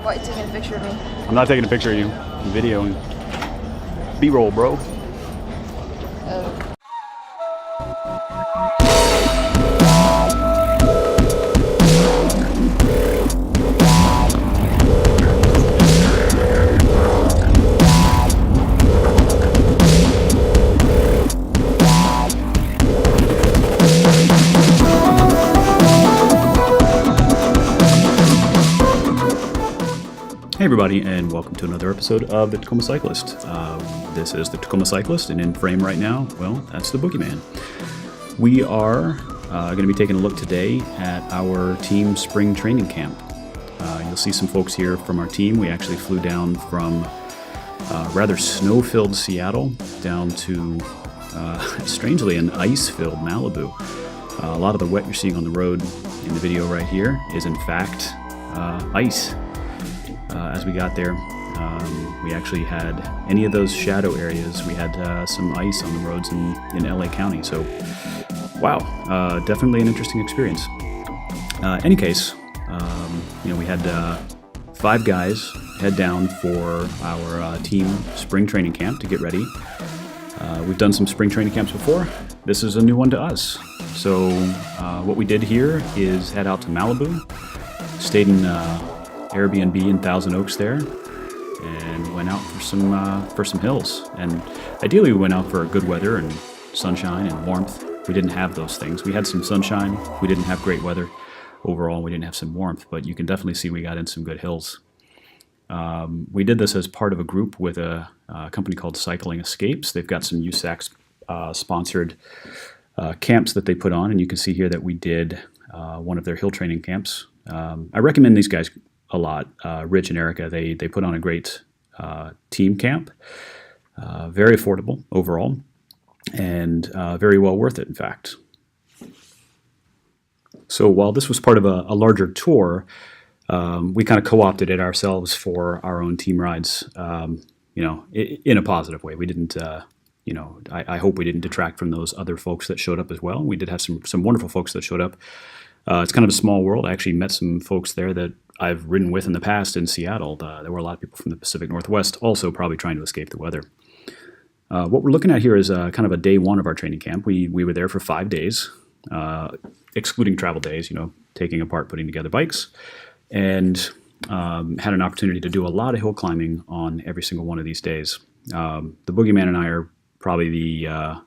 Why are you taking a picture of me? I'm not taking a picture of you. I'm videoing. B-roll, bro. Hey everybody, and welcome to another episode of the Tacoma Cyclist. This is the Tacoma Cyclist, and in frame right now, well, that's the Boogeyman. We are going to be taking a look today at our team spring training camp. You'll see some folks here from our team. We actually flew down from rather snow-filled Seattle down to, strangely, an ice-filled Malibu. A lot of the wet you're seeing on the road in the video right here is in fact ice. As we got there, we actually had any of those shadow areas. We had some ice on the roads in LA County. So, wow, definitely an interesting experience. Any case, we had 5 guys head down for our team spring training camp to get ready. We've done some spring training camps before. This is a new one to us. So what we did here is head out to Malibu, stayed in Airbnb in Thousand Oaks there, and went out for some hills. And ideally we went out for good weather and sunshine and warmth. We didn't have those things. We had some sunshine. We didn't have great weather. Overall, we didn't have some warmth, but you can definitely see we got in some good hills. We did this as part of a group with a company called Cycling Escapes. They've got some USAC sponsored camps that they put on, and you can see here that we did one of their hill training camps. I recommend these guys a lot. Rich and Erica, they put on a great team camp. Very affordable overall, and very well worth it, in fact. So while this was part of a larger tour, we kind of co-opted it ourselves for our own team rides, in a positive way. We didn't, I hope we didn't detract from those other folks that showed up as well. We did have some wonderful folks that showed up. It's kind of a small world. I actually met some folks there that I've ridden with in the past in Seattle. There were a lot of people from the Pacific Northwest also probably trying to escape the weather. What we're looking at here is kind of a day one of our training camp. We were there for 5 days, excluding travel days, taking apart, putting together bikes, and had an opportunity to do a lot of hill climbing on every single one of these days. The Boogeyman and I are probably the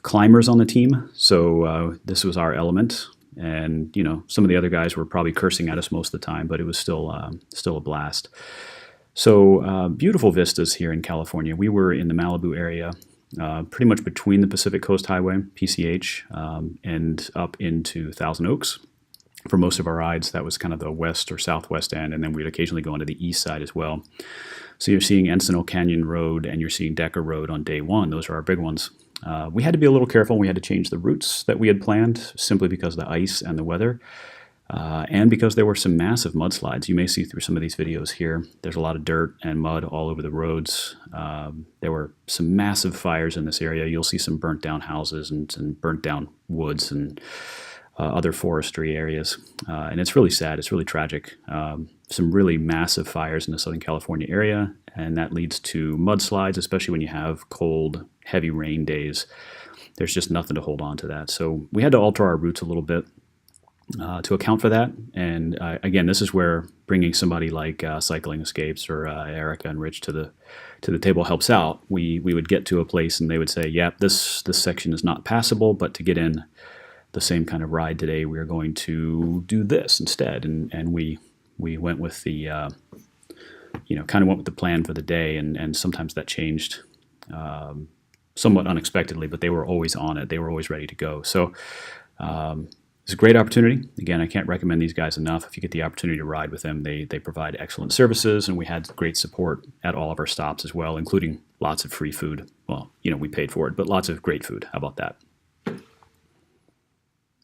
climbers on the team, so this was our element. And, some of the other guys were probably cursing at us most of the time, but it was still a blast. So beautiful vistas here in California. We were in the Malibu area, pretty much between the Pacific Coast Highway, PCH, and up into Thousand Oaks. For most of our rides, that was kind of the west or southwest end, and then we'd occasionally go into the east side as well. So you're seeing Encino Canyon Road and you're seeing Decker Road on day one. Those are our big ones. We had to be a little careful. We had to change the routes that we had planned simply because of the ice and the weather, and because there were some massive mudslides. You may see through some of these videos here. There's a lot of dirt and mud all over the roads. There were some massive fires in this area. You'll see some burnt down houses and burnt down woods and other forestry areas. And it's really sad. It's really tragic. Some really massive fires in the Southern California area, and that leads to mudslides, especially when you have cold, heavy rain days. There's just nothing to hold on to that. So we had to alter our routes a little bit to account for that. And again, this is where bringing somebody like Cycling Escapes or Erica and Rich to the table helps out. We would get to a place and they would say, "Yep, this section is not passable, but to get in the same kind of ride today, we're going to do this instead." And we went with the kind of went with the plan for the day, and sometimes that changed somewhat unexpectedly, but they were always on it. They were always ready to go. So it's a great opportunity. Again, I can't recommend these guys enough. If you get the opportunity to ride with them, they provide excellent services, and we had great support at all of our stops as well, including lots of free food. Well, we paid for it, but lots of great food. How about that?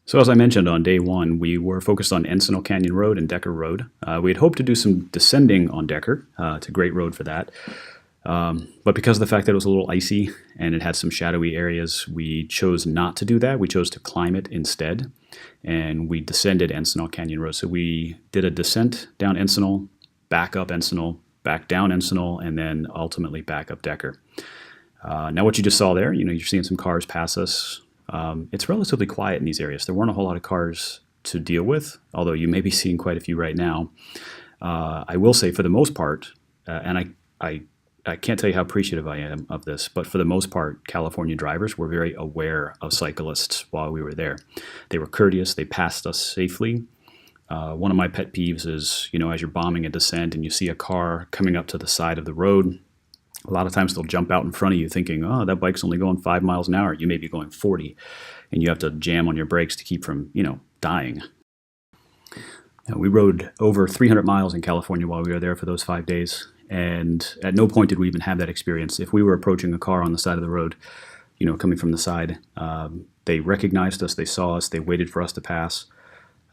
So as I mentioned, on day one, we were focused on Encino Canyon Road and Decker Road. We had hoped to do some descending on Decker. It's a great road for that. But because of the fact that it was a little icy and it had some shadowy areas, we chose not to do that. We chose to climb it instead, and we descended Encino Canyon Road. So we did a descent down Encino, back up Encinal, back down Encinal, and then ultimately back up Decker. Now what you just saw there, you're seeing some cars pass us. It's relatively quiet in these areas. There weren't a whole lot of cars to deal with, although you may be seeing quite a few right now. I will say for the most part, and I can't tell you how appreciative I am of this, but for the most part, California drivers were very aware of cyclists while we were there. They were courteous. They passed us safely. One of my pet peeves is, as you're bombing a descent and you see a car coming up to the side of the road, a lot of times they'll jump out in front of you thinking, oh, that bike's only going 5 miles an hour. You may be going 40, and you have to jam on your brakes to keep from, dying. We rode over 300 miles in California while we were there for those 5 days. And at no point did we even have that experience. If we were approaching a car on the side of the road, coming from the side, they recognized us, they saw us, they waited for us to pass.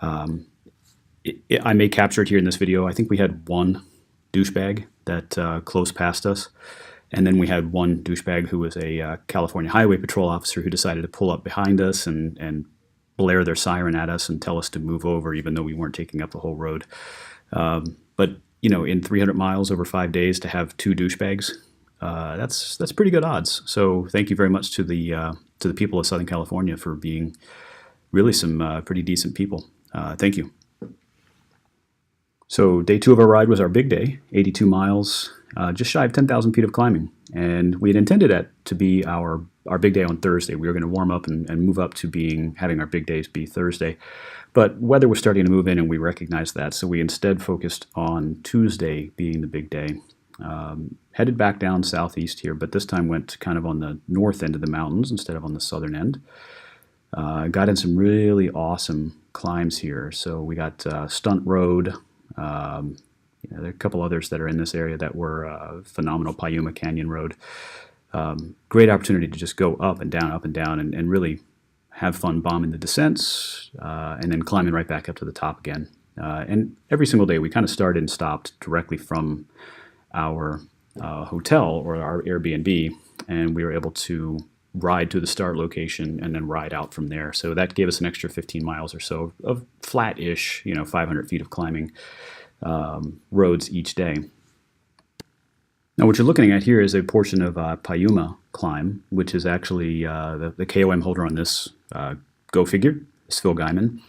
I may capture it here in this video. I think we had one douchebag that close passed us. And then we had one douchebag who was a California Highway Patrol officer who decided to pull up behind us and blare their siren at us and tell us to move over, even though we weren't taking up the whole road. But in 300 miles over 5 days to have two douchebags, that's pretty good odds. So thank you very much to the people of Southern California for being really some pretty decent people. Thank you. So day 2 of our ride was our big day, 82 miles, just shy of 10,000 feet of climbing. And we had intended it to be our big day on Thursday. We were going to warm up and move up to having our big days be Thursday. But weather was starting to move in, and we recognized that. So we instead focused on Tuesday being the big day. Headed back down southeast here, but this time went kind of on the north end of the mountains instead of on the southern end. Got in some really awesome climbs here. So we got Stunt Road. There are a couple others that are in this area that were phenomenal. Piuma Canyon Road. Great opportunity to just go up and down, and really have fun bombing the descents, and then climbing right back up to the top again. And every single day we kind of started and stopped directly from our hotel or our Airbnb, and we were able to ride to the start location and then ride out from there. So that gave us an extra 15 miles or so of flat-ish, 500 feet of climbing roads each day. Now what you're looking at here is a portion of Piuma climb, which is actually the KOM holder on this Go Figure, is Phil Guyman.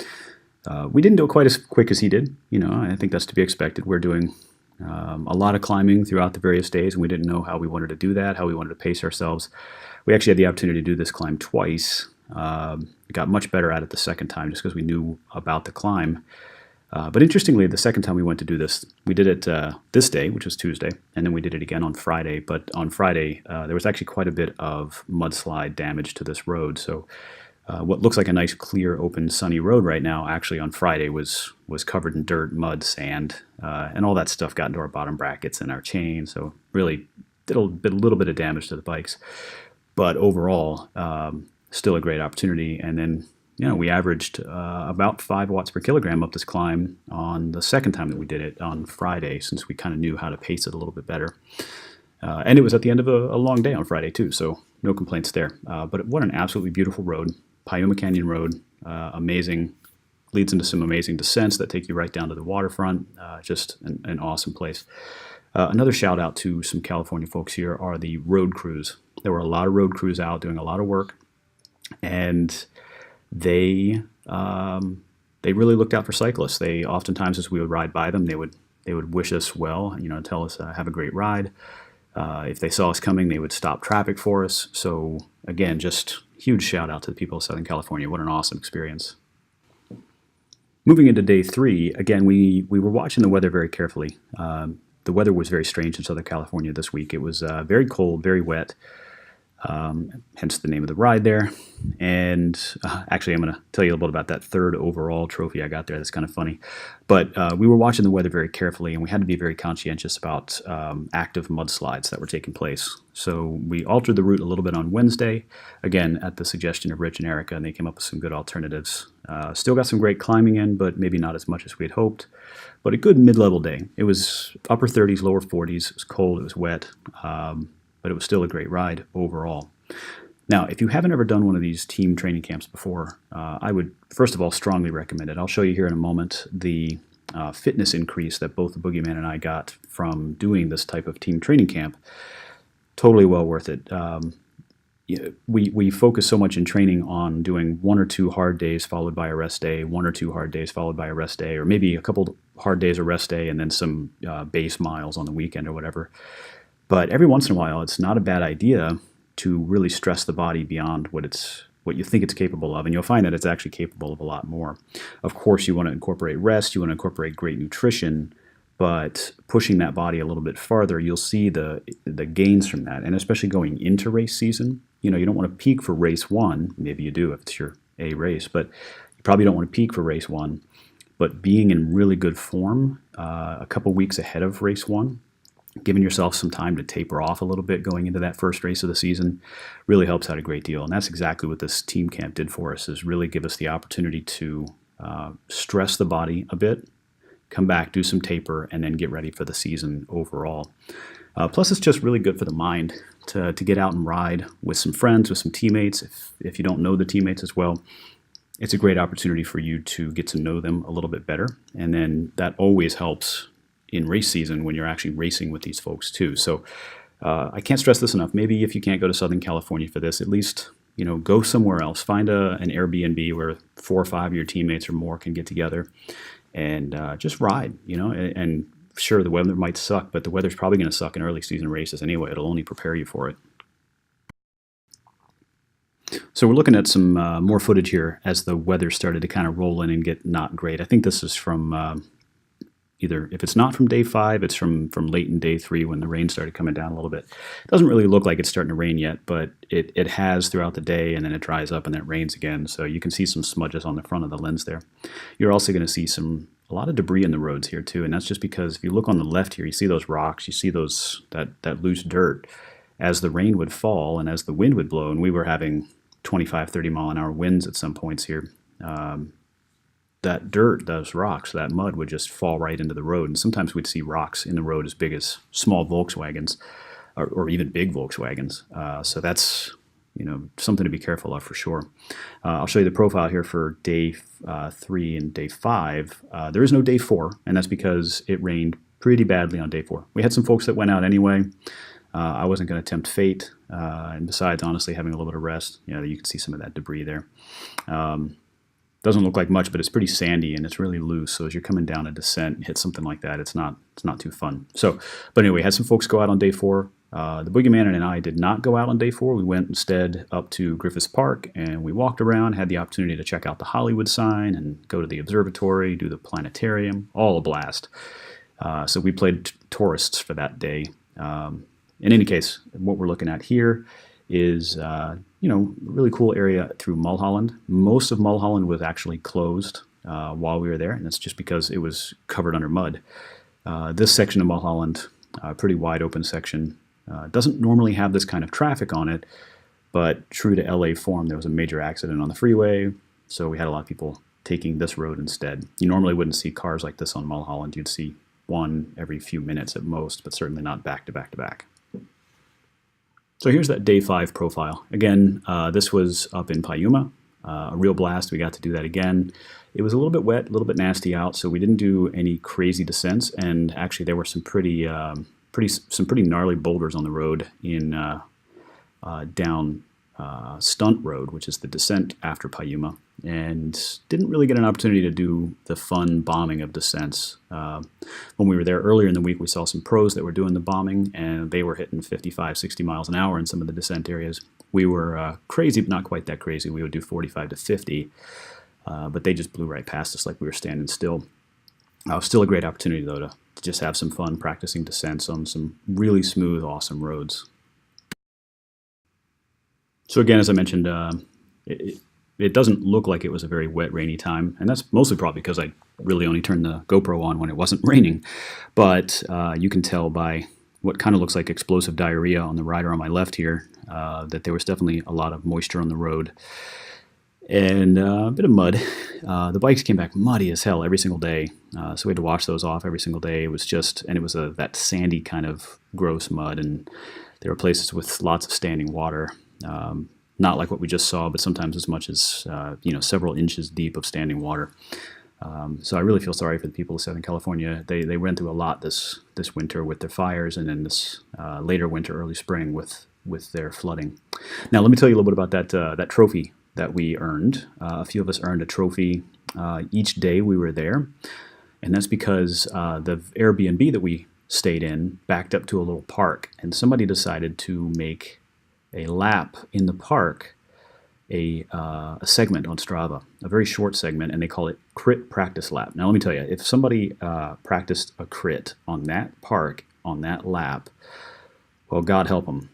We didn't do it quite as quick as he did. I think that's to be expected. We're doing a lot of climbing throughout the various days, and we didn't know how we wanted to do that, how we wanted to pace ourselves. We actually had the opportunity to do this climb twice. We got much better at it the second time just because we knew about the climb. But interestingly, the second time we went to do this, we did it this day, which was Tuesday, and then we did it again on Friday. But on Friday, there was actually quite a bit of mudslide damage to this road. So what looks like a nice, clear, open, sunny road right now, actually on Friday was covered in dirt, mud, sand, and all that stuff got into our bottom brackets and our chain. So really did a little bit of damage to the bikes. But overall, still a great opportunity. And then we averaged about 5 watts per kilogram up this climb on the second time that we did it on Friday, since we kind of knew how to pace it a little bit better. And it was at the end of a long day on Friday too, so no complaints there. But what an absolutely beautiful road. Piuma Canyon Road, amazing, leads into some amazing descents that take you right down to the waterfront. Just an awesome place. Another shout out to some California folks here are the road crews. There were a lot of road crews out doing a lot of work, and they really looked out for cyclists. They oftentimes, as we would ride by them, they would wish us well, tell us have a great ride. If they saw us coming, they would stop traffic for us. So again, just huge shout out to the people of Southern California. What an awesome experience. Moving into day 3, again, we were watching the weather very carefully. The weather was very strange in Southern California this week. It was very cold, very wet. Hence the name of the ride there. And actually, I'm going to tell you a little bit about that third overall trophy I got there. That's kind of funny. But we were watching the weather very carefully, and we had to be very conscientious about active mudslides that were taking place. So we altered the route a little bit on Wednesday, again, at the suggestion of Rich and Erica, and they came up with some good alternatives. Still got some great climbing in, but maybe not as much as we had hoped. But a good mid-level day. It was upper 30s, lower 40s. It was cold. It was wet. But it was still a great ride overall. Now, if you haven't ever done one of these team training camps before, I would, first of all, strongly recommend it. I'll show you here in a moment the fitness increase that both the Boogeyman and I got from doing this type of team training camp, totally well worth it. We focus so much in training on doing 1 or 2 hard days followed by a rest day, 1 or 2 hard days followed by a rest day, or maybe a couple hard days of rest day and then some base miles on the weekend or whatever. But every once in a while, it's not a bad idea to really stress the body beyond what you think it's capable of, and you'll find that it's actually capable of a lot more. Of course, you want to incorporate rest, you want to incorporate great nutrition, but pushing that body a little bit farther, you'll see the gains from that, and especially going into race season. You don't want to peak for race 1. Maybe you do if it's your A race, but you probably don't want to peak for race 1. But being in really good form a couple weeks ahead of race 1, giving yourself some time to taper off a little bit going into that first race of the season really helps out a great deal. And that's exactly what this team camp did for us, is really give us the opportunity to stress the body a bit, come back, do some taper, and then get ready for the season overall. Plus, it's just really good for the mind to get out and ride with some friends, with some teammates. If you don't know the teammates as well, it's a great opportunity for you to get to know them a little bit better. And then that always helps in race season when you're actually racing with these folks too. So I can't stress this enough. Maybe if you can't go to Southern California for this, at least go somewhere else. Find an Airbnb where 4 or 5 of your teammates or more can get together and just ride. And sure, the weather might suck, but the weather's probably going to suck in early season races anyway. It'll only prepare you for it. So we're looking at some more footage here as the weather started to kind of roll in and get not great. I think this is from either, if it's not from day 5, it's from late in day 3 when the rain started coming down a little bit. It doesn't really look like it's starting to rain yet, but it has throughout the day, and then it dries up and then it rains again. So you can see some smudges on the front of the lens there. You're also going to see a lot of debris in the roads here too, and that's just because if you look on the left here, you see those rocks, you see that loose dirt. As the rain would fall and as the wind would blow, and we were having 25, 30 mile an hour winds at some points here, that dirt, those rocks, that mud would just fall right into the road. And sometimes we'd see rocks in the road as big as small Volkswagens or even big Volkswagens. So that's something to be careful of for sure. I'll show you the profile here for day 3 and day 5. There is no day 4, and that's because it rained pretty badly on day 4. We had some folks that went out anyway. I wasn't going to tempt fate. And besides, honestly, having a little bit of rest, you can see some of that debris there. Doesn't look like much, but it's pretty sandy and it's really loose. So as you're coming down a descent and hit something like that, it's not too fun. So, but anyway, had some folks go out on day 4. The Boogeyman and I did not go out on day 4. We went instead up to Griffiths Park and we walked around, had the opportunity to check out the Hollywood sign and go to the observatory, do the planetarium, all a blast. So we played tourists for that day. In any case, what we're looking at here is really cool area through Mulholland. Most of Mulholland was actually closed while we were there, and that's just because it was covered under mud. This section of Mulholland, pretty wide open section, doesn't normally have this kind of traffic on it, but true to LA form, there was a major accident on the freeway, so we had a lot of people taking this road instead. You normally wouldn't see cars like this on Mulholland. You'd see one every few minutes at most, but certainly not back to back to back. So here's that day 5 profile. Again, this was up in Payuma, a real blast. We got to do that again. It was a little bit wet, a little bit nasty out, so we didn't do any crazy descents. And actually, there were some pretty gnarly boulders on the road in down Stunt Road, which is the descent after Payuma, and didn't really get an opportunity to do the fun bombing of descents. When we were there earlier in the week, we saw some pros that were doing the bombing, and they were hitting 55, 60 miles an hour in some of the descent areas. We were crazy, but not quite that crazy. We would do 45 to 50, but they just blew right past us like we were standing still. Still a great opportunity, though, to just have some fun practicing descents on some really smooth, awesome roads. So again, as I mentioned, it doesn't look like it was a very wet, rainy time, and that's mostly probably because I really only turned the GoPro on when it wasn't raining. But you can tell by what kind of looks like explosive diarrhea on the rider on my left here that there was definitely a lot of moisture on the road and a bit of mud. The bikes came back muddy as hell every single day, so we had to wash those off every single day. It was that sandy kind of gross mud, and there were places with lots of standing water. Not like what we just saw, but sometimes as much as several inches deep of standing water. So I really feel sorry for the people of Southern California. They went through a lot this winter with their fires, and then this later winter, early spring with their flooding. Now let me tell you a little bit about that trophy that we earned. A few of us earned a trophy each day we were there, and that's because the Airbnb that we stayed in backed up to a little park, and somebody decided to make a lap in the park a segment on Strava, a very short segment, and they call it crit practice lap. Now let me tell you, if somebody practiced a crit on that park, on that lap, well, God help them.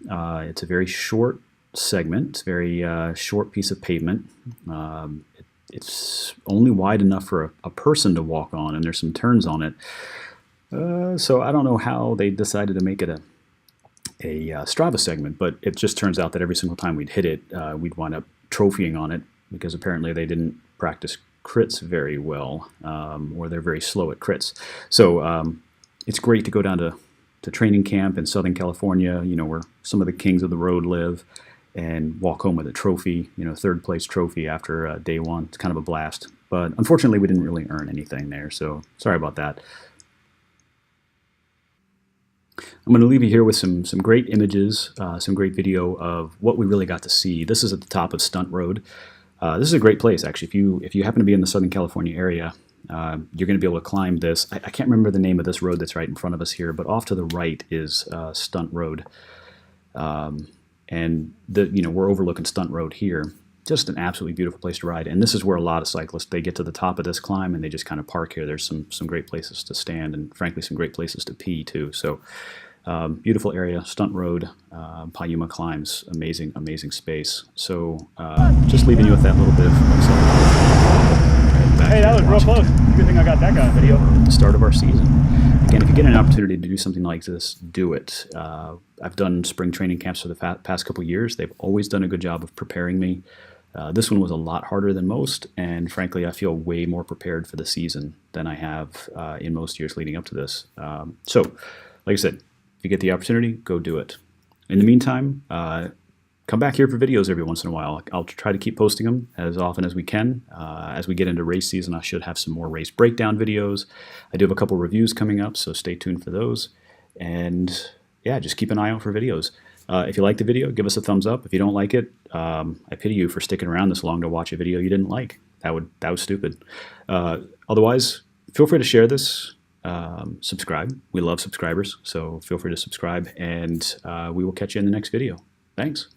It's a very short segment. It's a very short piece of pavement. It's only wide enough for a person to walk on, and there's some turns on it. So I don't know how they decided to make it a Strava segment, but it just turns out that every single time we'd hit it, we'd wind up trophying on it, because apparently they didn't practice crits very well, or they're very slow at crits. So it's great to go down to training camp in Southern California, where some of the kings of the road live, and walk home with a trophy, third place trophy after day one. It's kind of a blast. But unfortunately, we didn't really earn anything there, so sorry about that. I'm going to leave you here with some great images, some great video of what we really got to see. This is at the top of Stunt Road. This is a great place, actually. If you happen to be in the Southern California area, you're going to be able to climb this. I can't remember the name of this road that's right in front of us here, but off to the right is Stunt Road. And we're overlooking Stunt Road here. Just an absolutely beautiful place to ride. And this is where a lot of cyclists, they get to the top of this climb and they just kind of park here. There's some great places to stand, and frankly some great places to pee too. So beautiful area, Stunt Road, Payuma Climbs, amazing space. So just leaving you with that little bit of Hey, that was real close. Good thing I got that guy on video. The start of our season. Again, if you get an opportunity to do something like this, do it. I've done spring training camps for the past couple years. They've always done a good job of preparing me. This one was a lot harder than most, and frankly, I feel way more prepared for the season than I have in most years leading up to this. So, like I said, if you get the opportunity, go do it. In the meantime, come back here for videos every once in a while. I'll try to keep posting them as often as we can. As we get into race season, I should have some more race breakdown videos. I do have a couple reviews coming up, so stay tuned for those. And yeah, just keep an eye out for videos. If you like the video, give us a thumbs up. If you don't like it, I pity you for sticking around this long to watch a video you didn't like. That was stupid. Otherwise, feel free to share this. Subscribe. We love subscribers, so feel free to subscribe, and we will catch you in the next video. Thanks.